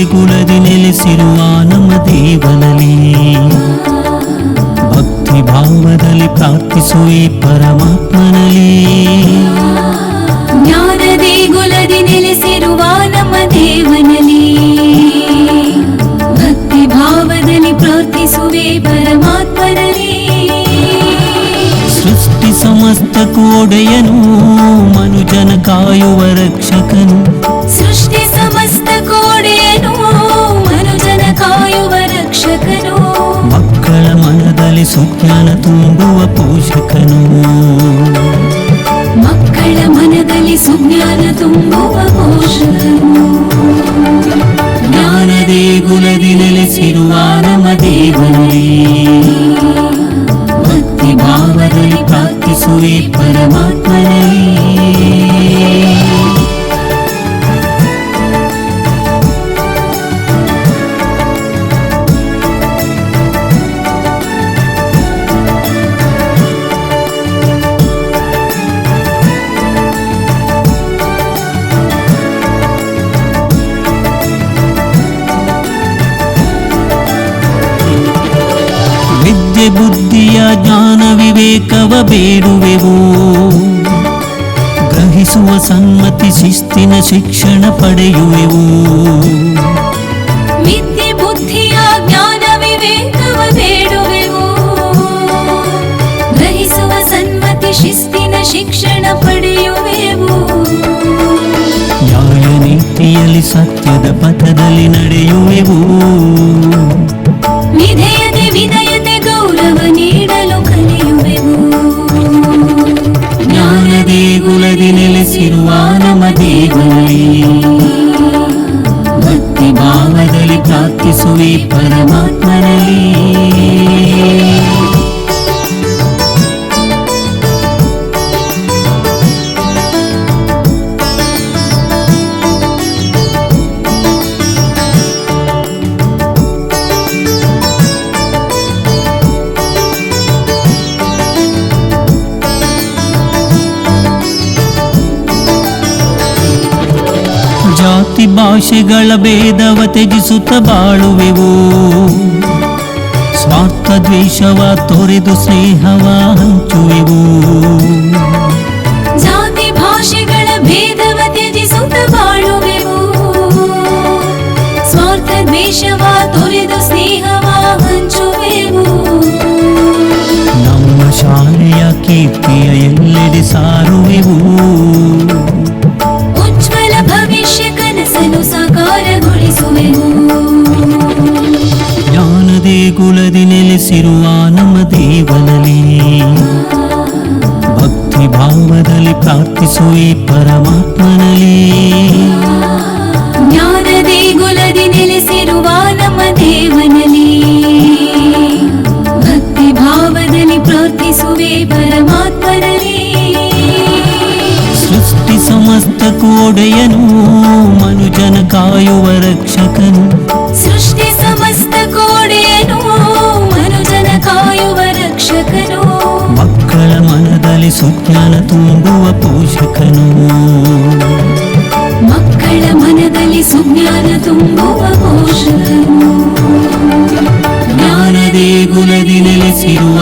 ದೇಗುಲದಿ ನೆಲೆಸಿರುವ ನಮ್ಮ ದೇವನಲ್ಲಿ ಭಕ್ತಿ ಭಾವದಲ್ಲಿ ಪ್ರಾರ್ಥಿಸುವೆ ಪರಮಾತ್ಮನಲ್ಲಿ. ಜ್ಞಾನ ದೇಗುಲದಿ ನೆಲೆಸಿರುವ ನಮ್ಮ ದೇವನಲ್ಲಿ ಭಕ್ತಿ ಭಾವದಲ್ಲಿ ಪ್ರಾರ್ಥಿಸುವೆ ಪರಮಾತ್ಮನಲ್ಲಿ. ಸೃಷ್ಟಿ ಸಮಸ್ತಕ್ಕೂ ಒಡೆಯನು ಮನುಜನ ಕಾಯುವ ರಕ್ಷಕನು. ಸೃಷ್ಟಿ ಸಮಸ್ತ ಕೋಡೆಯನು ಮನುಜನ ಕಾಯುವ ರಕ್ಷಕನು. ಮಕ್ಕಳ ಮನದಲ್ಲಿ ಸುಜ್ಞಾನ ತುಂಬುವ ಪೋಷಕನು. ಮಕ್ಕಳ ಮನದಲ್ಲಿ ಸುಜ್ಞಾನ ತುಂಬುವ ಪೋಷಕನು. ಜ್ಞಾನ ದೇಗುಲದಿ ನೆಲೆಸಿರುವ ನಮ್ಮ ದೇವನಲ್ಲಿ ಭಕ್ತಿ ಭಾವದಲ್ಲಿ ಪ್ರಾರ್ಥಿಸುವೆ ಪರಮಾತ್ಮನಲ್ಲಿ. ವಿದ್ಯೆ ಬುದ್ಧಿಯ ಜ್ಞಾನ ವಿವೇಕವ ಬೇಡುವೆವು. ಗ್ರಹಿಸುವ ಸನ್ಮತಿ ಶಿಸ್ತಿನ ಶಿಕ್ಷಣ ಪಡೆಯುವೆವು. ವಿದ್ಯೆ ಬುದ್ಧಿಯ ಜ್ಞಾನ ವಿವೇಕವ ಬೇಡುವೆವು. ಗ್ರಹಿಸುವ ಸನ್ಮತಿ ಶಿಸ್ತಿನ ಶಿಕ್ಷಣ ಪಡೆಯುವೆವು. ನ್ಯಾಯ ನೀತಿಯಲ್ಲಿ ಸತ್ಯದ ಪಥದಲ್ಲಿ ನಡೆಯುವೆವು. ವಿಧೇಯತೆ ವಿನಯತೆ ಗೌರವ ನೀಡಲು ಕಲಿಯುವೆವು. ಜ್ಞಾನ ದೇಗುಲದಿ ನೆಲೆಸಿರುವ ನಮ್ಮ ದೇವರಲ್ಲಿ ಭಕ್ತಿ ಭಾವದಲ್ಲಿ ಪ್ರಾರ್ಥಿಸುವೆ ಪರಮಾತ್ಮನಲ್ಲಿ. ಜಾತಿ ಭಾಷೆಗಳ ಭೇದವ ತ್ಯಜಿಸುತ್ತ ಬಾಳುವೆವು. ಸ್ವಾರ್ಥ ದ್ವೇಷವ ತೊರೆದು ಸ್ನೇಹವ ಹಂಚುವೆವು. ಜಾತಿ ಭಾಷೆಗಳ ಭೇದವ ತ್ಯಜಿಸುತ್ತ ಬಾಳುವೆವು. ಸ್ವಾರ್ಥ ದ್ವೇಷವ ತೊರೆದು ಸ್ನೇಹವ ಹಂಚುವೆವು. ನಮ್ಮ ಶಾಲೆಯ ಕೀರ್ತಿಯ ಎಲ್ಲೆಡೆ ಸಾರುವೆವು. ಉಜ್ವಲ ಭವಿಷ್ಯ ಕನಸನ್ನು ಸಾಕಾರಗೊಳಿಸುವೆವು. ಜ್ಞಾನ ದೇಗುಲದಿ ನೆಲೆಸಿರುವ ನಮ್ಮ ದೇವನಲ್ಲಿ ಭಕ್ತಿ ಭಾವದಲ್ಲಿ ಪ್ರಾರ್ಥಿಸುವೆ ಪರಮಾತ್ಮನಲ್ಲಿ. ಜ್ಞಾನ ದೇಗುಲದಿ ನೆಲೆಸಿರುವ ನಮ್ಮ ದೇವನಲ್ಲಿ ಭಕ್ತಿ ಭಾವದಲ್ಲಿ ಪ್ರಾರ್ಥಿಸುವೆ ಪರಮಾತ್ಮನಲ್ಲಿ. ಸೃಷ್ಟಿ ಸಮಸ್ತಕ್ಕೂ ಒಡೆಯನು ಮನುಜನ ಕಾಯುವ ರಕ್ಷಕನು. ಸೃಷ್ಟಿ ಸಮಸ್ತ ಕೋಡೆಯನು ಮನುಜನ ಕಾಯುವ ರಕ್ಷಕನು. ಮಕ್ಕಳ ಮನದಲ್ಲಿ ಸುಜ್ಞಾನ ತುಂಬುವ ಪೋಷಕನು. ಮಕ್ಕಳ ಮನದಲ್ಲಿ ಸುಜ್ಞಾನ ತುಂಬುವ ಪೋಷಕನು. ಜ್ಞಾನ ದೇಗುಲದಿ ನೆಲೆಸಿರುವ